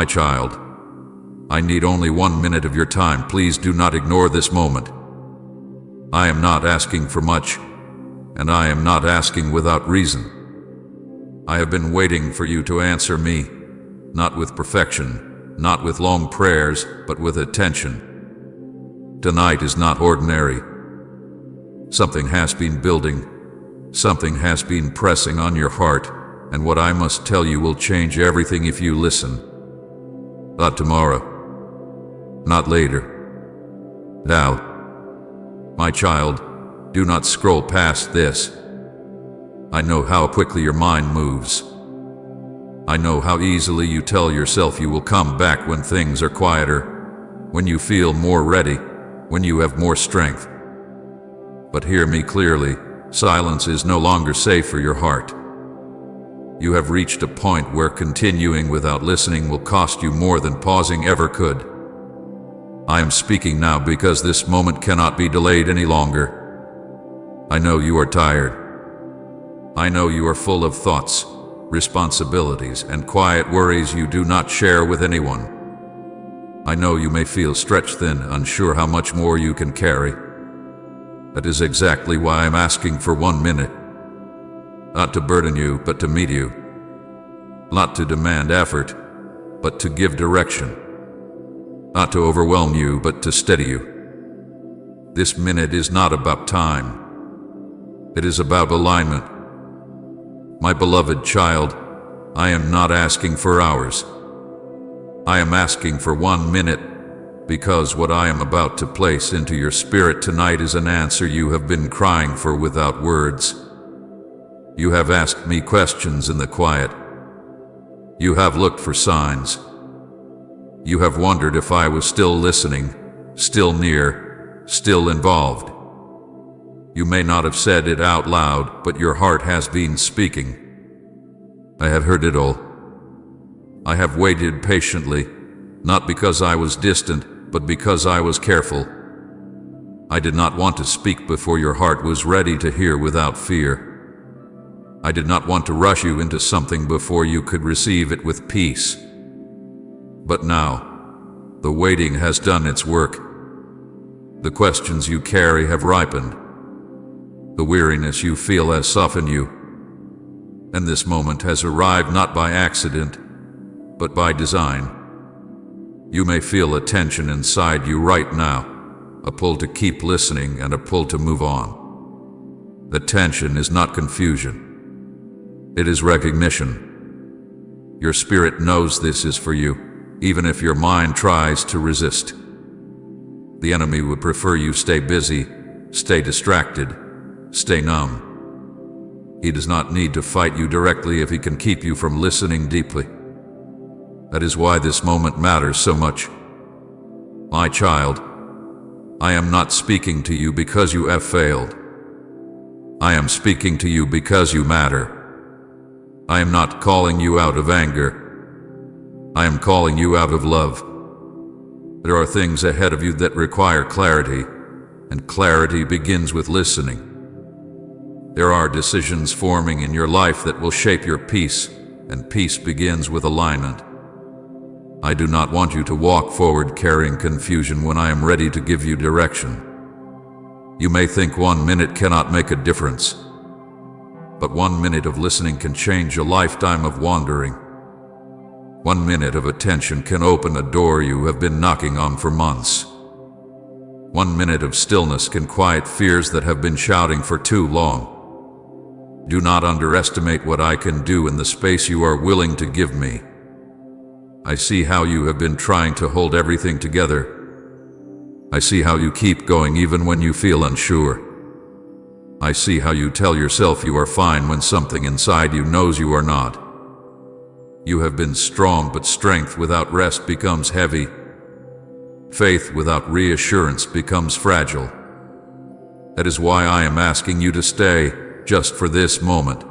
My child, I need only 1 minute of your time. Please do not ignore this moment. I am not asking for much, and I am not asking without reason. I have been waiting for you to answer me, not with perfection, not with long prayers, but with attention. Tonight is not ordinary. Something has been building, something has been pressing on your heart, and what I must tell you will change everything if you listen. Not tomorrow, not later. Now. My child, do not scroll past this. I know how quickly your mind moves. I know how easily you tell yourself you will come back when things are quieter, when you feel more ready, when you have more strength. But hear me clearly, silence is no longer safe for your heart. You have reached a point where continuing without listening will cost you more than pausing ever could. I am speaking now because this moment cannot be delayed any longer. I know you are tired. I know you are full of thoughts, responsibilities, and quiet worries you do not share with anyone. I know you may feel stretched thin, unsure how much more you can carry. That is exactly why I'm asking for 1 minute. Not to burden you, but to meet you. Not to demand effort, but to give direction. Not to overwhelm you, but to steady you. This minute is not about time. It is about alignment. My beloved child, I am not asking for hours. I am asking for 1 minute, because what I am about to place into your spirit tonight is an answer you have been crying for without words. You have asked me questions in the quiet. You have looked for signs. You have wondered if I was still listening, still near, still involved. You may not have said it out loud, but your heart has been speaking. I have heard it all. I have waited patiently, not because I was distant, but because I was careful. I did not want to speak before your heart was ready to hear without fear. I did not want to rush you into something before you could receive it with peace. But now, the waiting has done its work. The questions you carry have ripened. The weariness you feel has softened you. And this moment has arrived not by accident, but by design. You may feel a tension inside you right now, a pull to keep listening and a pull to move on. The tension is not confusion. It is recognition. Your spirit knows this is for you, even if your mind tries to resist. The enemy would prefer you stay busy, stay distracted, stay numb. He does not need to fight you directly if he can keep you from listening deeply. That is why this moment matters so much. My child, I am not speaking to you because you have failed. I am speaking to you because you matter. I am not calling you out of anger. I am calling you out of love. There are things ahead of you that require clarity, and clarity begins with listening. There are decisions forming in your life that will shape your peace, and peace begins with alignment. I do not want you to walk forward carrying confusion when I am ready to give you direction. You may think 1 minute cannot make a difference, but 1 minute of listening can change a lifetime of wandering. 1 minute of attention can open a door you have been knocking on for months. 1 minute of stillness can quiet fears that have been shouting for too long. Do not underestimate what I can do in the space you are willing to give me. I see how you have been trying to hold everything together. I see how you keep going even when you feel unsure. I see how you tell yourself you are fine when something inside you knows you are not. You have been strong, but strength without rest becomes heavy. Faith without reassurance becomes fragile. That is why I am asking you to stay, just for this moment.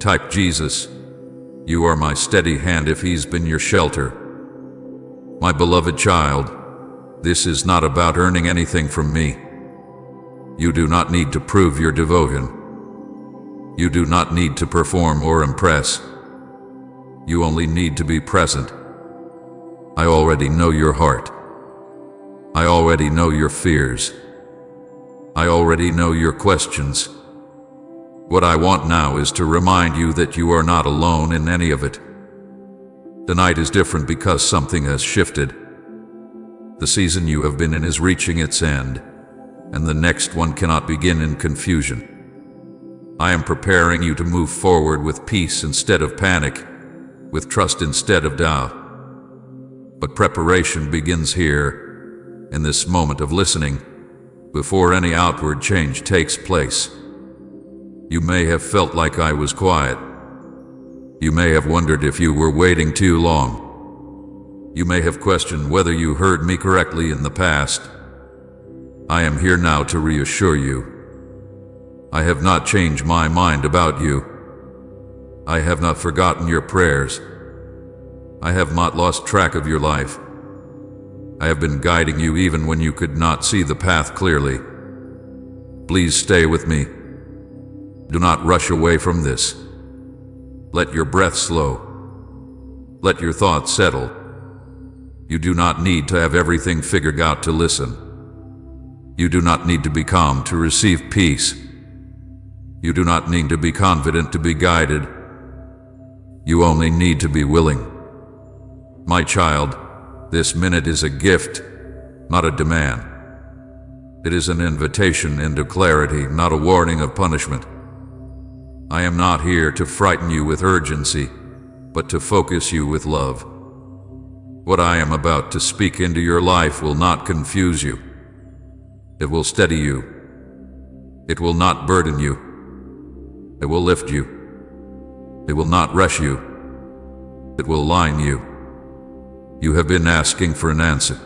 Type Jesus. You are my steady hand if he's been your shelter. My beloved child, this is not about earning anything from me. You do not need to prove your devotion. You do not need to perform or impress. You only need to be present, I already know your heart. I already know your fears. I already know your questions. What I want now is to remind you that you are not alone in any of it. The night is different because something has shifted. The season you have been in is reaching its end, and the next one cannot begin in confusion. I am preparing you to move forward with peace instead of panic, with trust instead of doubt. But preparation begins here, in this moment of listening, before any outward change takes place. You may have felt like I was quiet. You may have wondered if you were waiting too long. You may have questioned whether you heard me correctly in the past. I am here now to reassure you. I have not changed my mind about you. I have not forgotten your prayers. I have not lost track of your life. I have been guiding you even when you could not see the path clearly. Please stay with me. Do not rush away from this. Let your breath slow. Let your thoughts settle. You do not need to have everything figured out to listen. You do not need to be calm to receive peace. You do not need to be confident to be guided. You only need to be willing. My child, this minute is a gift, not a demand. It is an invitation into clarity, not a warning of punishment. I am not here to frighten you with urgency, but to focus you with love. What I am about to speak into your life will not confuse you. It will steady you. It will not burden you. It will lift you. It will not rush you. It will align you. You have been asking for an answer.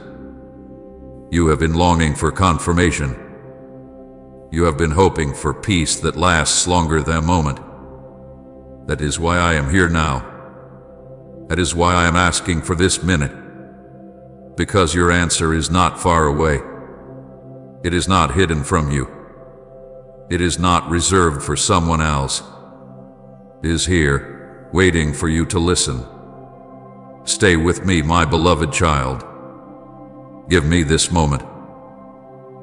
You have been longing for confirmation. You have been hoping for peace that lasts longer than a moment. That is why I am here now. That is why I am asking for this minute. Because your answer is not far away. It is not hidden from you. It is not reserved for someone else. It is here, waiting for you to listen. Stay with me, my beloved child. Give me this moment.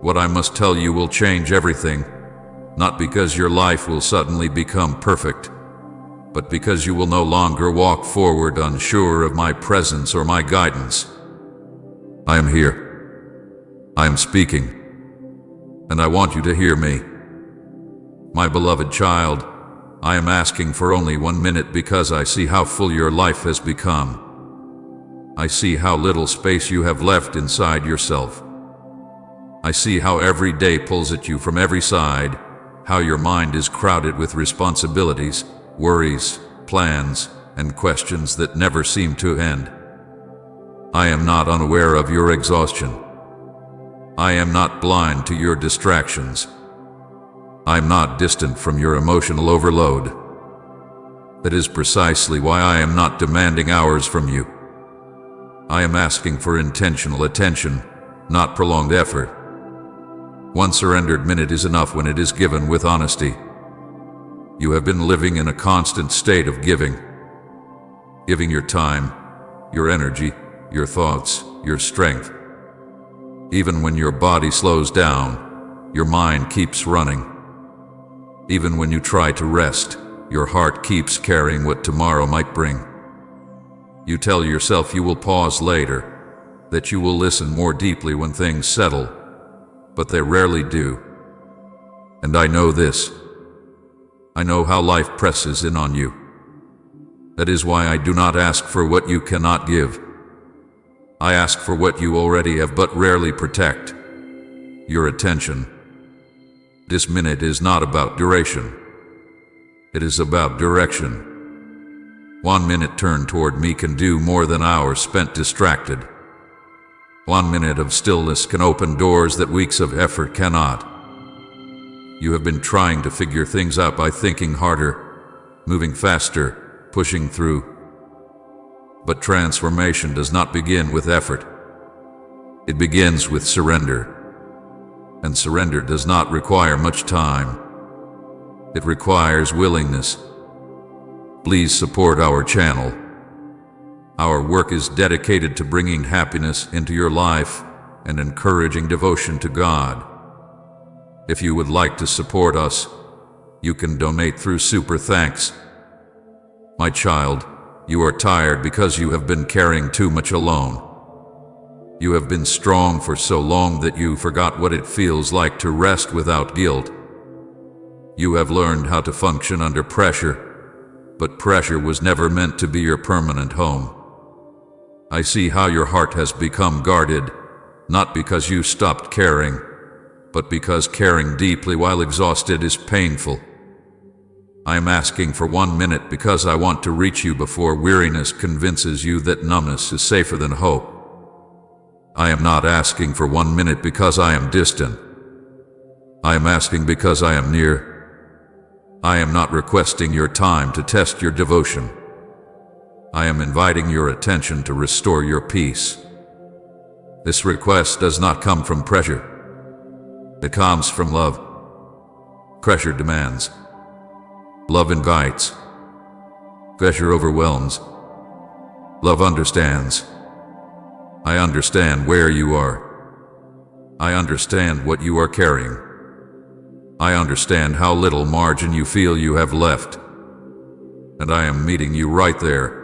What I must tell you will change everything, not because your life will suddenly become perfect, but because you will no longer walk forward unsure of my presence or my guidance. I am here. I am speaking. And I want you to hear me. My beloved child, I am asking for only 1 minute because I see how full your life has become. I see how little space you have left inside yourself. I see how every day pulls at you from every side, how your mind is crowded with responsibilities, worries, plans, and questions that never seem to end. I am not unaware of your exhaustion. I am not blind to your distractions. I am not distant from your emotional overload. That is precisely why I am not demanding hours from you. I am asking for intentional attention, not prolonged effort. 1 surrendered minute is enough when it is given with honesty. You have been living in a constant state of giving. Giving your time, your energy, your thoughts, your strength. Even when your body slows down, your mind keeps running. Even when you try to rest, your heart keeps carrying what tomorrow might bring. You tell yourself you will pause later, that you will listen more deeply when things settle, but they rarely do. And I know this. I know how life presses in on you. That is why I do not ask for what you cannot give. I ask for what you already have but rarely protect: your attention. This minute is not about duration. It is about direction. 1 minute turned toward me can do more than hours spent distracted. 1 minute of stillness can open doors that weeks of effort cannot. You have been trying to figure things out by thinking harder, moving faster, pushing through. But transformation does not begin with effort. It begins with surrender. And surrender does not require much time. It requires willingness. Please support our channel. Our work is dedicated to bringing happiness into your life and encouraging devotion to God. If you would like to support us, you can donate through Super Thanks. My child, you are tired because you have been carrying too much alone. You have been strong for so long that you forgot what it feels like to rest without guilt. You have learned how to function under pressure, but pressure was never meant to be your permanent home. I see how your heart has become guarded, not because you stopped caring, but because caring deeply while exhausted is painful. I am asking for 1 minute because I want to reach you before weariness convinces you that numbness is safer than hope. I am not asking for 1 minute because I am distant. I am asking because I am near. I am not requesting your time to test your devotion. I am inviting your attention to restore your peace. This request does not come from pressure. It comes from love. Pressure demands. Love invites. Pressure overwhelms. Love understands. I understand where you are. I understand what you are carrying. I understand how little margin you feel you have left. And I am meeting you right there.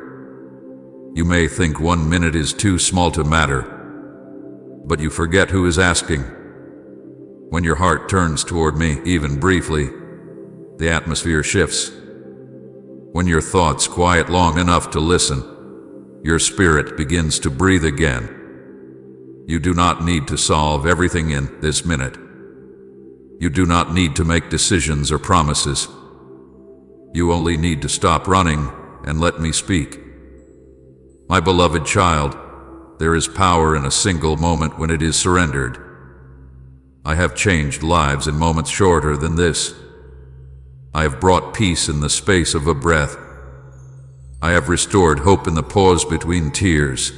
You may think 1 minute is too small to matter, but you forget who is asking. When your heart turns toward me, even briefly, the atmosphere shifts. When your thoughts quiet long enough to listen, your spirit begins to breathe again. You do not need to solve everything in this minute. You do not need to make decisions or promises. You only need to stop running and let me speak. My beloved child, there is power in a single moment when it is surrendered. I have changed lives in moments shorter than this. I have brought peace in the space of a breath. I have restored hope in the pause between tears.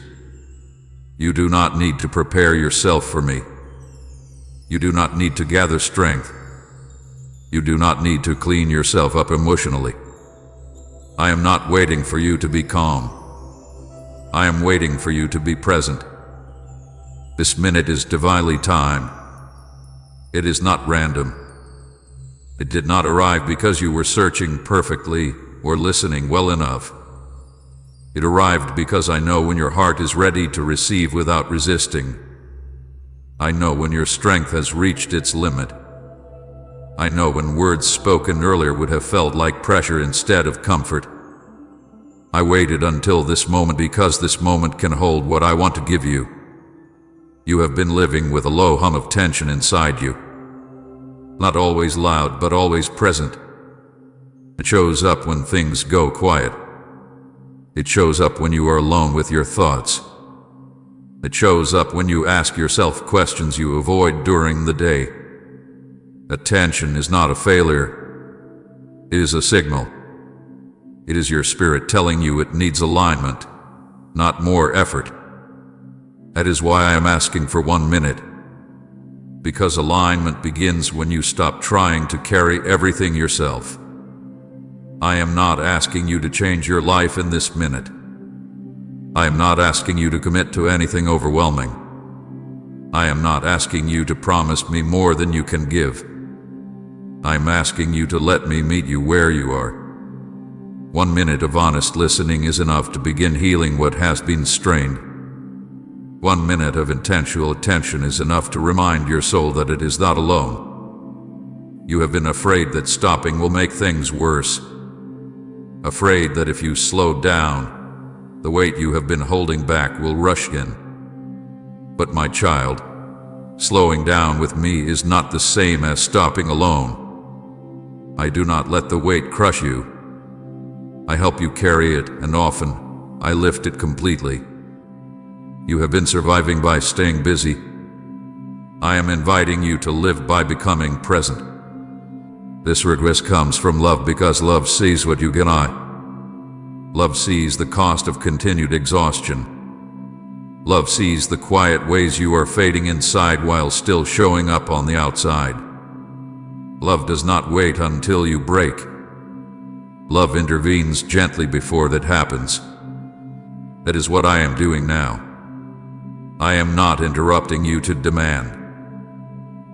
You do not need to prepare yourself for me. You do not need to gather strength. You do not need to clean yourself up emotionally. I am not waiting for you to be calm. I am waiting for you to be present. This minute is divinely timed. It is not random. It did not arrive because you were searching perfectly or listening well enough. It arrived because I know when your heart is ready to receive without resisting. I know when your strength has reached its limit. I know when words spoken earlier would have felt like pressure instead of comfort. I waited until this moment because this moment can hold what I want to give you. You have been living with a low hum of tension inside you. Not always loud, but always present. It shows up when things go quiet. It shows up when you are alone with your thoughts. It shows up when you ask yourself questions you avoid during the day. That tension is not a failure. It is a signal. It is your spirit telling you it needs alignment, not more effort. That is why I am asking for 1 minute. Because alignment begins when you stop trying to carry everything yourself. I am not asking you to change your life in this minute. I am not asking you to commit to anything overwhelming. I am not asking you to promise me more than you can give. I am asking you to let me meet you where you are. 1 minute of honest listening is enough to begin healing what has been strained. 1 minute of intentional attention is enough to remind your soul that it is not alone. You have been afraid that stopping will make things worse. Afraid that if you slow down, the weight you have been holding back will rush in. But my child, slowing down with me is not the same as stopping alone. I do not let the weight crush you. I help you carry it, and often, I lift it completely. You have been surviving by staying busy. I am inviting you to live by becoming present. This request comes from love because love sees what you cannot. Love sees the cost of continued exhaustion. Love sees the quiet ways you are fading inside while still showing up on the outside. Love does not wait until you break. Love intervenes gently before that happens. That is what I am doing now. I am not interrupting you to demand.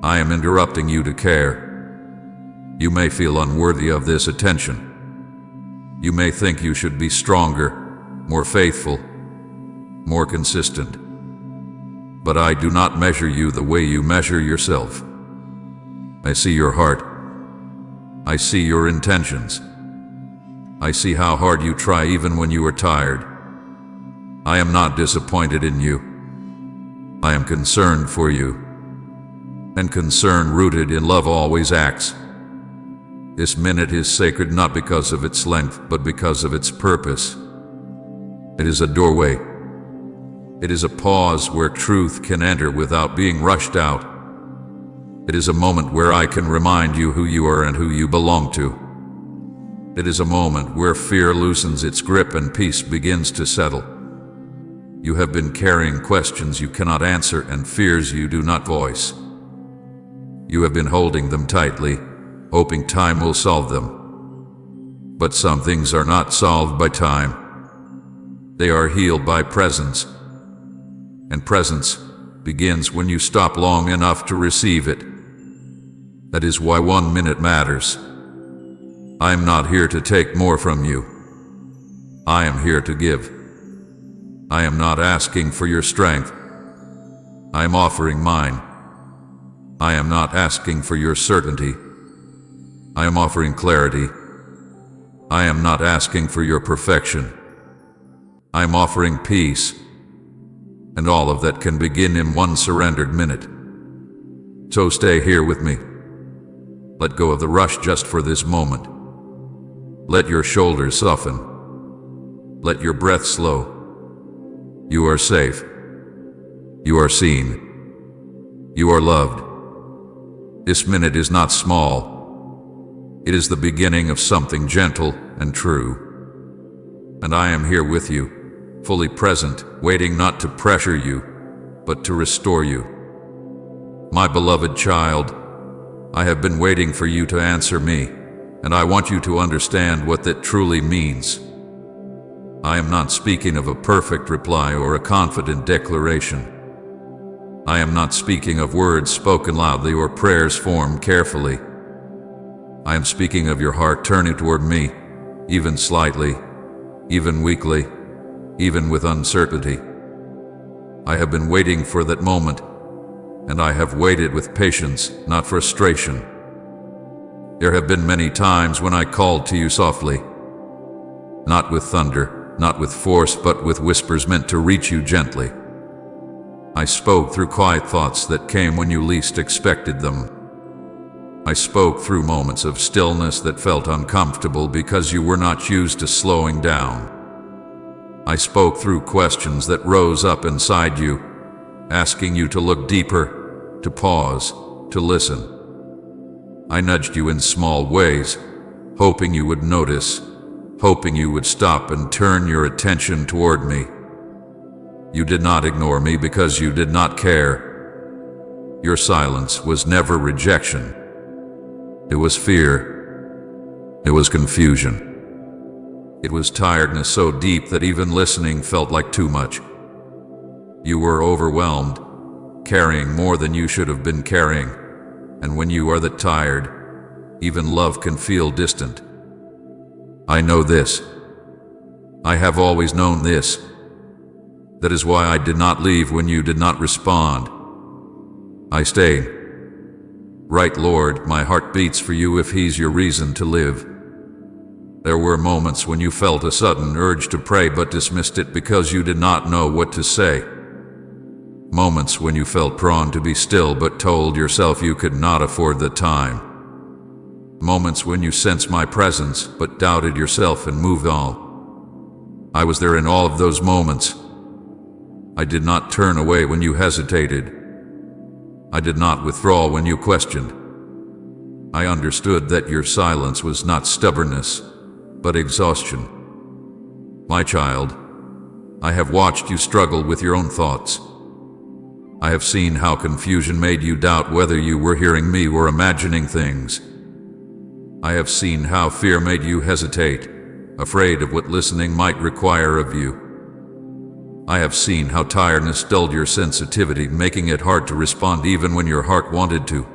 I am interrupting you to care. You may feel unworthy of this attention. You may think you should be stronger, more faithful, more consistent. But I do not measure you the way you measure yourself. I see your heart. I see your intentions. I see how hard you try even when you are tired. I am not disappointed in you. I am concerned for you. And concern rooted in love always acts. This minute is sacred not because of its length, but because of its purpose. It is a doorway. It is a pause where truth can enter without being rushed out. It is a moment where I can remind you who you are and who you belong to. It is a moment where fear loosens its grip and peace begins to settle. You have been carrying questions you cannot answer and fears you do not voice. You have been holding them tightly, hoping time will solve them. But some things are not solved by time. They are healed by presence. And presence begins when you stop long enough to receive it. That is why 1 minute matters. I am not here to take more from you. I am here to give. I am not asking for your strength. I am offering mine. I am not asking for your certainty. I am offering clarity. I am not asking for your perfection. I am offering peace. And all of that can begin in 1 surrendered minute. So stay here with me. Let go of the rush just for this moment. Let your shoulders soften. Let your breath slow. You are safe. You are seen. You are loved. This minute is not small. It is the beginning of something gentle and true. And I am here with you, fully present, waiting not to pressure you, but to restore you. My beloved child, I have been waiting for you to answer me, and I want you to understand what that truly means. I am not speaking of a perfect reply or a confident declaration. I am not speaking of words spoken loudly or prayers formed carefully. I am speaking of your heart turning toward me, even slightly, even weakly, even with uncertainty. I have been waiting for that moment, and I have waited with patience, not frustration. There have been many times when I called to you softly, not with thunder, not with force, but with whispers meant to reach you gently. I spoke through quiet thoughts that came when you least expected them. I spoke through moments of stillness that felt uncomfortable because you were not used to slowing down. I spoke through questions that rose up inside you, asking you to look deeper, to pause, to listen. I nudged you in small ways, hoping you would notice, hoping you would stop and turn your attention toward me. You did not ignore me because you did not care. Your silence was never rejection. It was fear. It was confusion. It was tiredness so deep that even listening felt like too much. You were overwhelmed, carrying more than you should have been carrying, and when you are that tired, even love can feel distant. I know this. I have always known this. That is why I did not leave when you did not respond. I stayed. Right, Lord, my heart beats for you if He's your reason to live. There were moments when you felt a sudden urge to pray but dismissed it because you did not know what to say. Moments when you felt drawn to be still but told yourself you could not afford the time. Moments when you sensed my presence but doubted yourself and moved on. I was there in all of those moments. I did not turn away when you hesitated. I did not withdraw when you questioned. I understood that your silence was not stubbornness, but exhaustion. My child, I have watched you struggle with your own thoughts. I have seen how confusion made you doubt whether you were hearing me or imagining things. I have seen how fear made you hesitate, afraid of what listening might require of you. I have seen how tiredness dulled your sensitivity, making it hard to respond even when your heart wanted to.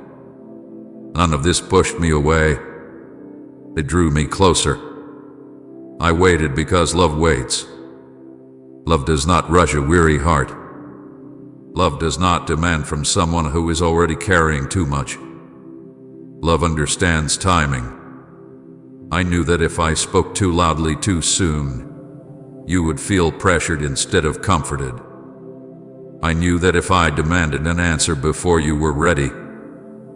None of this pushed me away. It drew me closer. I waited because love waits. Love does not rush a weary heart. Love does not demand from someone who is already carrying too much. Love understands timing. I knew that if I spoke too loudly too soon, you would feel pressured instead of comforted. I knew that if I demanded an answer before you were ready,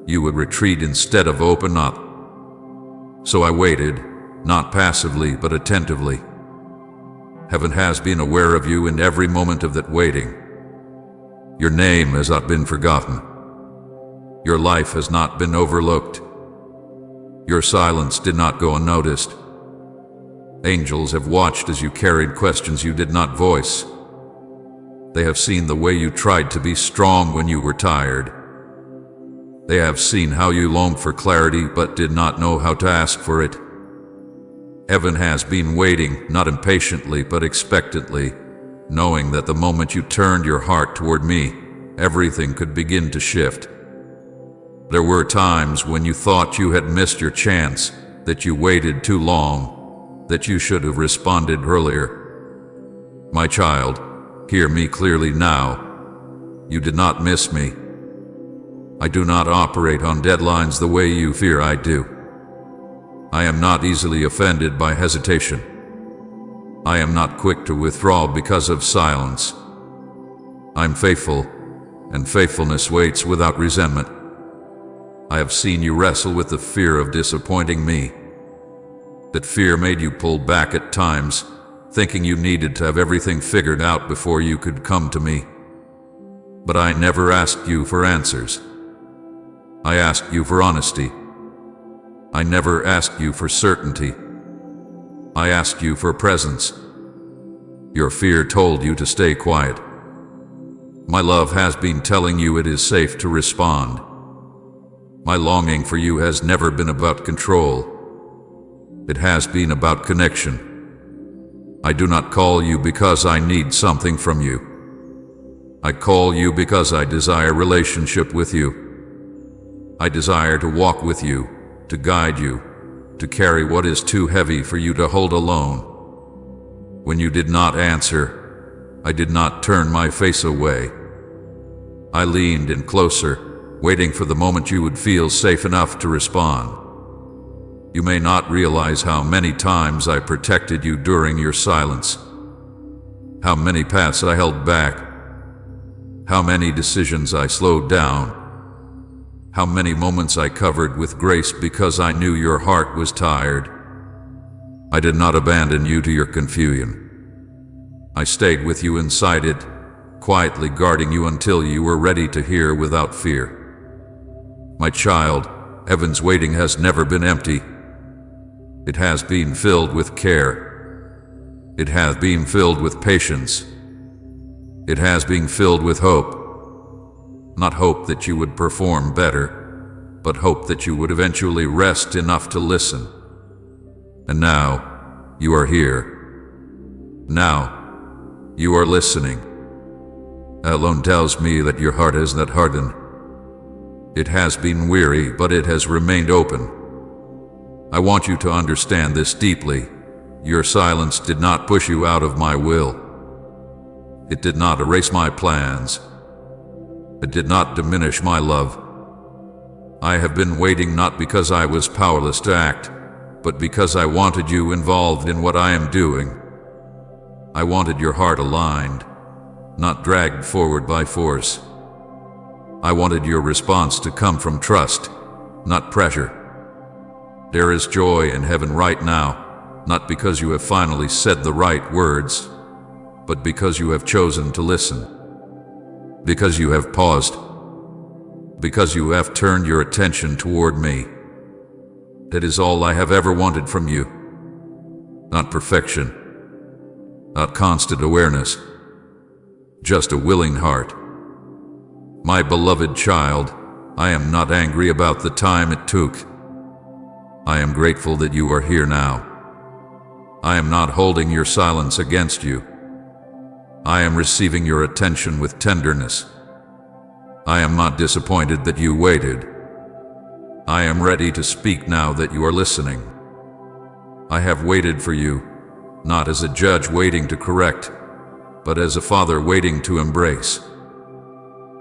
you would retreat instead of open up. So I waited, not passively but attentively. Heaven has been aware of you in every moment of that waiting. Your name has not been forgotten. Your life has not been overlooked. Your silence did not go unnoticed. Angels have watched as you carried questions you did not voice. They have seen the way you tried to be strong when you were tired. They have seen how you longed for clarity but did not know how to ask for it. Heaven has been waiting, not impatiently but expectantly, knowing that the moment you turned your heart toward me, everything could begin to shift. There were times when you thought you had missed your chance, that you waited too long, that you should have responded earlier. My child, hear me clearly now. You did not miss me. I do not operate on deadlines the way you fear I do. I am not easily offended by hesitation. I am not quick to withdraw because of silence. I'm faithful, and faithfulness waits without resentment. I have seen you wrestle with the fear of disappointing me. That fear made you pull back at times, thinking you needed to have everything figured out before you could come to me. But I never asked you for answers. I asked you for honesty. I never asked you for certainty. I asked you for presence. Your fear told you to stay quiet. My love has been telling you it is safe to respond. My longing for you has never been about control. It has been about connection. I do not call you because I need something from you. I call you because I desire relationship with you. I desire to walk with you, to guide you, to carry what is too heavy for you to hold alone. When you did not answer, I did not turn my face away. I leaned in closer, waiting for the moment you would feel safe enough to respond. You may not realize how many times I protected you during your silence, how many paths I held back, how many decisions I slowed down, how many moments I covered with grace because I knew your heart was tired. I did not abandon you to your confusion. I stayed with you inside it, quietly guarding you until you were ready to hear without fear. My child, heaven's waiting has never been empty. It has been filled with care. It has been filled with patience. It has been filled with hope. Not hope that you would perform better, but hope that you would eventually rest enough to listen. And now, you are here. Now, you are listening. That alone tells me that your heart has not hardened. It has been weary, but it has remained open. I want you to understand this deeply. Your silence did not push you out of my will. It did not erase my plans. It did not diminish my love. I have been waiting not because I was powerless to act, but because I wanted you involved in what I am doing. I wanted your heart aligned, not dragged forward by force. I wanted your response to come from trust, not pressure. There is joy in heaven right now, not because you have finally said the right words, but because you have chosen to listen. Because you have paused. Because you have turned your attention toward me. That is all I have ever wanted from you. Not perfection. Not constant awareness. Just a willing heart. My beloved child, I am not angry about the time it took. I am grateful that you are here now. I am not holding your silence against you. I am receiving your attention with tenderness. I am not disappointed that you waited. I am ready to speak now that you are listening. I have waited for you, not as a judge waiting to correct, but as a father waiting to embrace.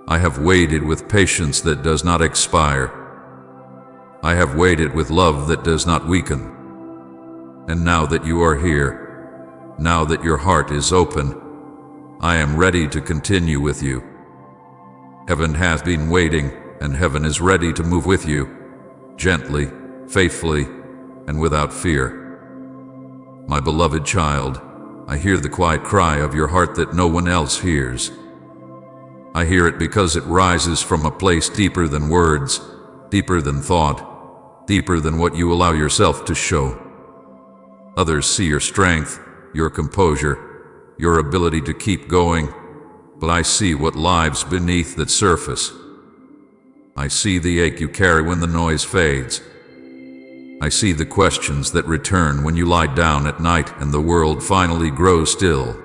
I have waited with patience that does not expire. I have waited with love that does not weaken. And now that you are here, now that your heart is open, I am ready to continue with you. Heaven has been waiting, and heaven is ready to move with you, gently, faithfully, and without fear. My beloved child, I hear the quiet cry of your heart that no one else hears. I hear it because it rises from a place deeper than words, deeper than thought, deeper than what you allow yourself to show. Others see your strength, your composure, your ability to keep going, but I see what lies beneath that surface. I see the ache you carry when the noise fades. I see the questions that return when you lie down at night and the world finally grows still.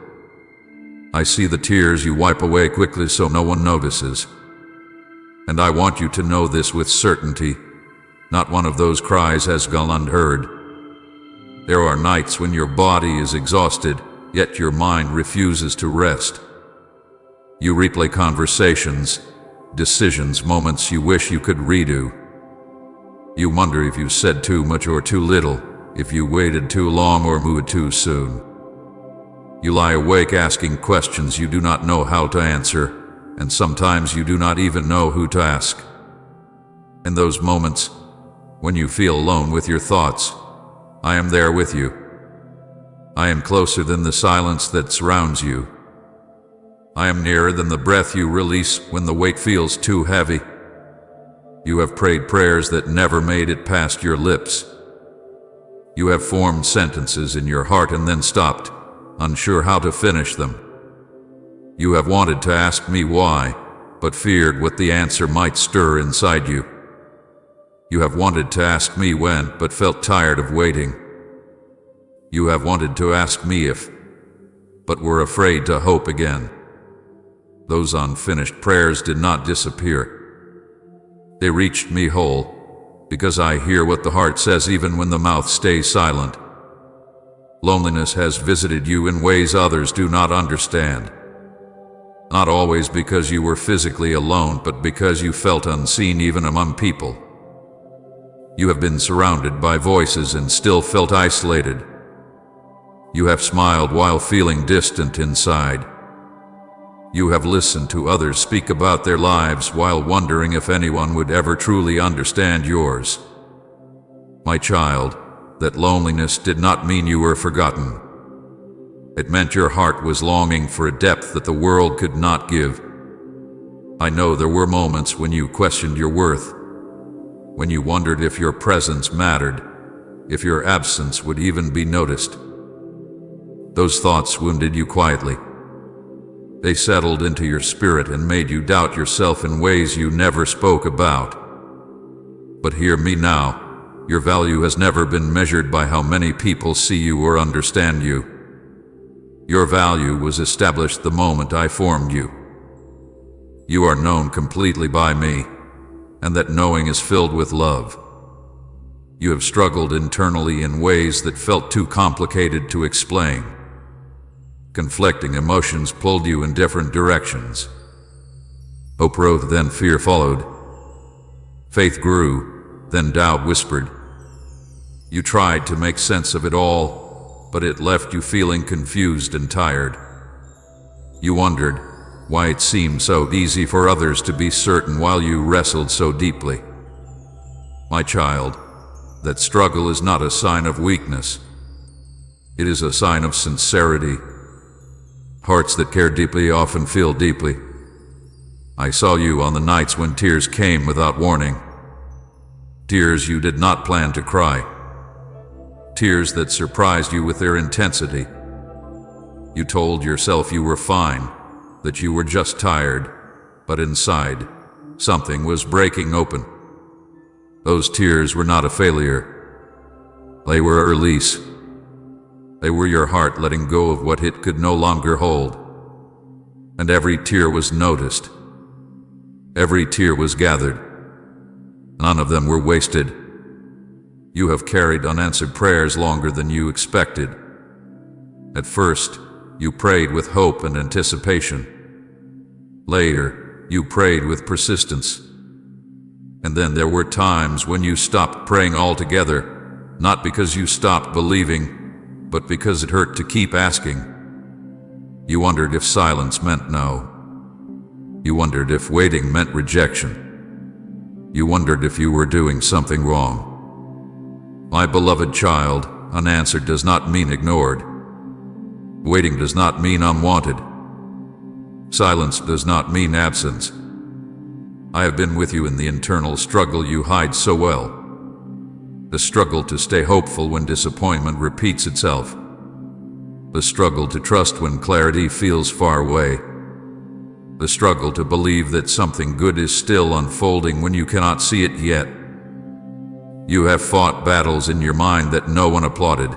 I see the tears you wipe away quickly so no one notices. And I want you to know this with certainty. Not one of those cries has gone unheard. There are nights when your body is exhausted, yet your mind refuses to rest. You replay conversations, decisions, moments you wish you could redo. You wonder if you said too much or too little, if you waited too long or moved too soon. You lie awake asking questions you do not know how to answer, and sometimes you do not even know who to ask. In those moments, when you feel alone with your thoughts, I am there with you. I am closer than the silence that surrounds you. I am nearer than the breath you release when the weight feels too heavy. You have prayed prayers that never made it past your lips. You have formed sentences in your heart and then stopped, unsure how to finish them. You have wanted to ask me why, but feared what the answer might stir inside you. You have wanted to ask me when, but felt tired of waiting. You have wanted to ask me if, but were afraid to hope again. Those unfinished prayers did not disappear. They reached me whole, because I hear what the heart says even when the mouth stays silent. Loneliness has visited you in ways others do not understand. Not always because you were physically alone, but because you felt unseen even among people. You have been surrounded by voices and still felt isolated. You have smiled while feeling distant inside. You have listened to others speak about their lives while wondering if anyone would ever truly understand yours. My child, that loneliness did not mean you were forgotten. It meant your heart was longing for a depth that the world could not give. I know there were moments when you questioned your worth, when you wondered if your presence mattered, if your absence would even be noticed. Those thoughts wounded you quietly. They settled into your spirit and made you doubt yourself in ways you never spoke about. But hear me now. Your value has never been measured by how many people see you or understand you. Your value was established the moment I formed you. You are known completely by me, and that knowing is filled with love. You have struggled internally in ways that felt too complicated to explain. Conflicting emotions pulled you in different directions. Hope rose, then fear followed. Faith grew, then doubt whispered. You tried to make sense of it all, but it left you feeling confused and tired. You wondered why it seemed so easy for others to be certain while you wrestled so deeply. My child, that struggle is not a sign of weakness. It is a sign of sincerity. Hearts that care deeply often feel deeply. I saw you on the nights when tears came without warning. Tears you did not plan to cry. Tears that surprised you with their intensity. You told yourself you were fine, that you were just tired, but inside, something was breaking open. Those tears were not a failure. They were a release. They were your heart letting go of what it could no longer hold. and every tear was noticed. Every tear was gathered. None of them were wasted. You have carried unanswered prayers longer than you expected. At first, you prayed with hope and anticipation. Later, you prayed with persistence. And then there were times when you stopped praying altogether, not because you stopped believing, but because it hurt to keep asking. You wondered if silence meant no. You wondered if waiting meant rejection. You wondered if you were doing something wrong. My beloved child, unanswered does not mean ignored. Waiting does not mean unwanted. Silence does not mean absence. I have been with you in the internal struggle you hide so well. The struggle to stay hopeful when disappointment repeats itself. The struggle to trust when clarity feels far away. The struggle to believe that something good is still unfolding when you cannot see it yet. You have fought battles in your mind that no one applauded.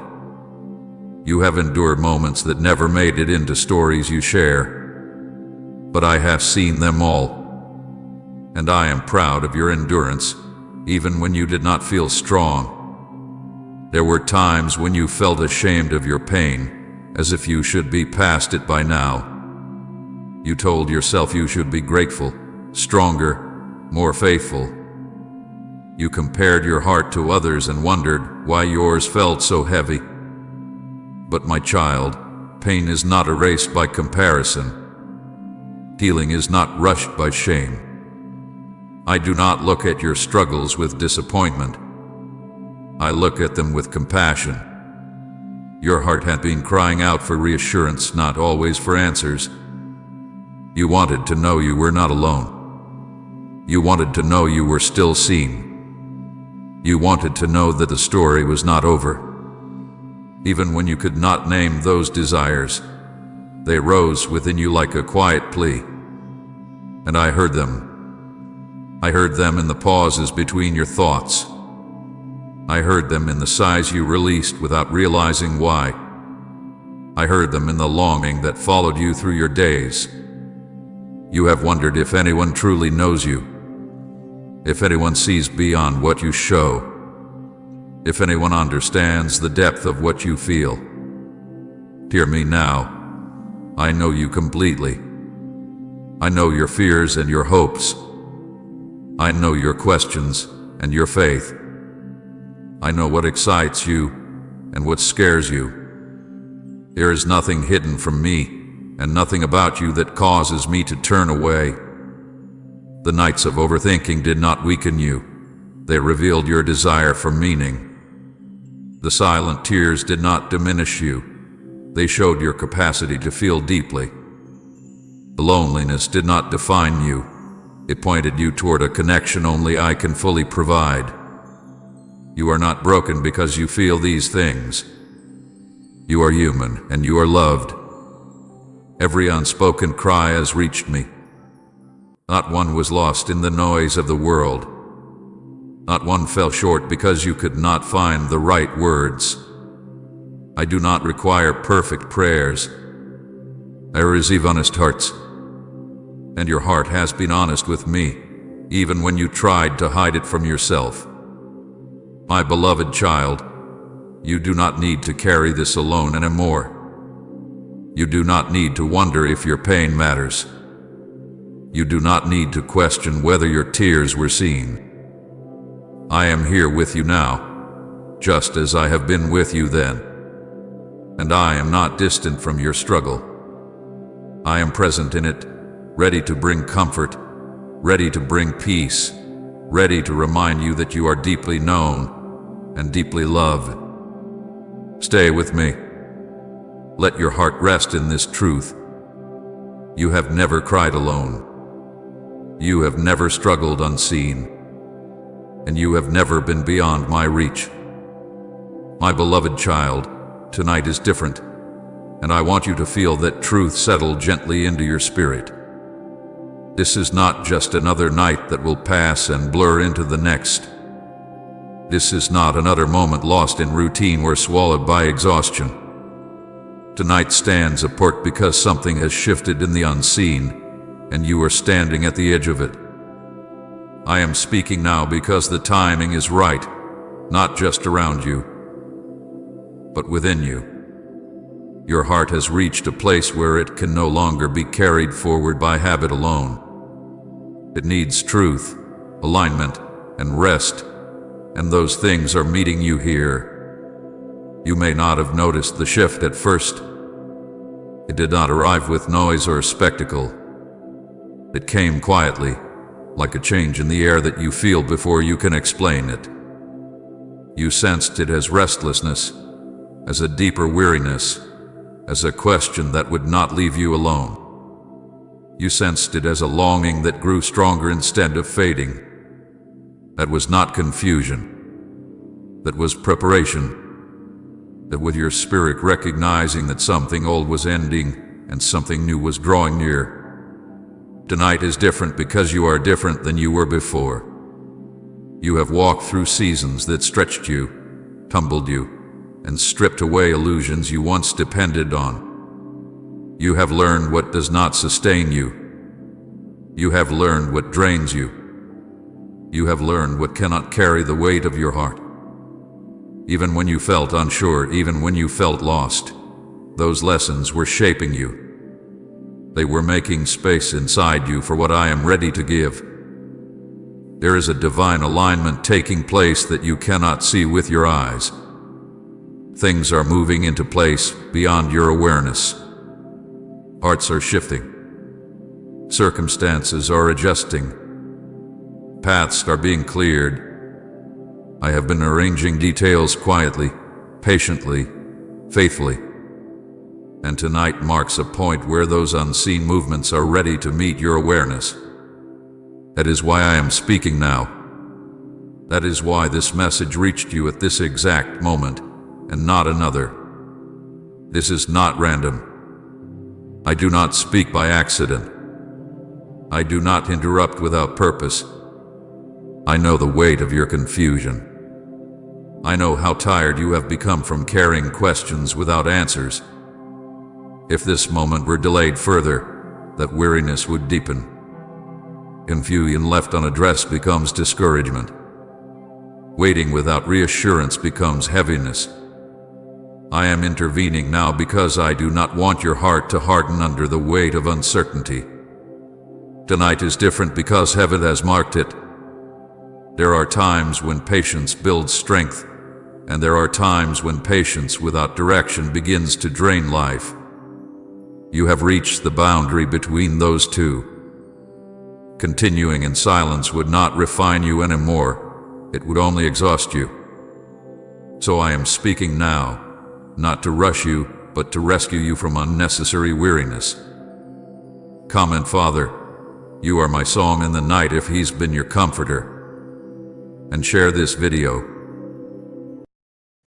You have endured moments that never made it into stories you share. But I have seen them all. And I am proud of your endurance, even when you did not feel strong. There were times when you felt ashamed of your pain, as if you should be past it by now. You told yourself you should be grateful, stronger, more faithful. You compared your heart to others and wondered why yours felt so heavy. But my child, pain is not erased by comparison. Healing is not rushed by shame. I do not look at your struggles with disappointment. I look at them with compassion. Your heart had been crying out for reassurance, not always for answers. You wanted to know you were not alone. You wanted to know you were still seen. You wanted to know that the story was not over. Even when you could not name those desires, they rose within you like a quiet plea. And I heard them. I heard them in the pauses between your thoughts. I heard them in the sighs you released without realizing why. I heard them in the longing that followed you through your days. You have wondered if anyone truly knows you, if anyone sees beyond what you show, if anyone understands the depth of what you feel. Hear me now. I know you completely. I know your fears and your hopes. I know your questions and your faith. I know what excites you and what scares you. There is nothing hidden from me and nothing about you that causes me to turn away. The nights of overthinking did not weaken you. They revealed your desire for meaning. The silent tears did not diminish you. They showed your capacity to feel deeply. The loneliness did not define you. It pointed you toward a connection only I can fully provide. You are not broken because you feel these things. You are human and you are loved. Every unspoken cry has reached me. Not one was lost in the noise of the world. Not one fell short because you could not find the right words. I do not require perfect prayers. I receive honest hearts. And your heart has been honest with me, even when you tried to hide it from yourself. My beloved child, you do not need to carry this alone anymore. You do not need to wonder if your pain matters. You do not need to question whether your tears were seen. I am here with you now, just as I have been with you then. And I am not distant from your struggle. I am present in it, ready to bring comfort, ready to bring peace, ready to remind you that you are deeply known and deeply loved. Stay with me. Let your heart rest in this truth. You have never cried alone. You have never struggled unseen. And you have never been beyond my reach. My beloved child, tonight is different, and I want you to feel that truth settle gently into your spirit. This is not just another night that will pass and blur into the next. This is not another moment lost in routine or swallowed by exhaustion. Tonight stands apart because something has shifted in the unseen, and you are standing at the edge of it. I am speaking now because the timing is right, not just around you, but within you. Your heart has reached a place where it can no longer be carried forward by habit alone. It needs truth, alignment, and rest, and those things are meeting you here. You may not have noticed the shift at first. It did not arrive with noise or spectacle. It came quietly, like a change in the air that you feel before you can explain it. You sensed it as restlessness, as a deeper weariness, as a question that would not leave you alone. You sensed it as a longing that grew stronger instead of fading. That was not confusion. That was preparation. That with your spirit recognizing that something old was ending and something new was drawing near. Tonight is different because you are different than you were before. You have walked through seasons that stretched you, tumbled you, and stripped away illusions you once depended on. You have learned what does not sustain you. You have learned what drains you. You have learned what cannot carry the weight of your heart. Even when you felt unsure, even when you felt lost, those lessons were shaping you. They were making space inside you for what I am ready to give. There is a divine alignment taking place that you cannot see with your eyes. Things are moving into place beyond your awareness. Hearts are shifting. Circumstances are adjusting. Paths are being cleared. I have been arranging details quietly, patiently, faithfully. And tonight marks a point where those unseen movements are ready to meet your awareness. That is why I am speaking now. That is why this message reached you at this exact moment, and not another. This is not random. I do not speak by accident. I do not interrupt without purpose. I know the weight of your confusion. I know how tired you have become from carrying questions without answers. If this moment were delayed further, that weariness would deepen. Confusion left unaddressed becomes discouragement. Waiting without reassurance becomes heaviness. I am intervening now because I do not want your heart to harden under the weight of uncertainty. Tonight is different because heaven has marked it. There are times when patience builds strength, and there are times when patience without direction begins to drain life. You have reached the boundary between those two. Continuing in silence would not refine you anymore. It would only exhaust you. So I am speaking now, not to rush you, but to rescue you from unnecessary weariness. Come, Father, you are my song in the night if he's been your comforter. And share this video.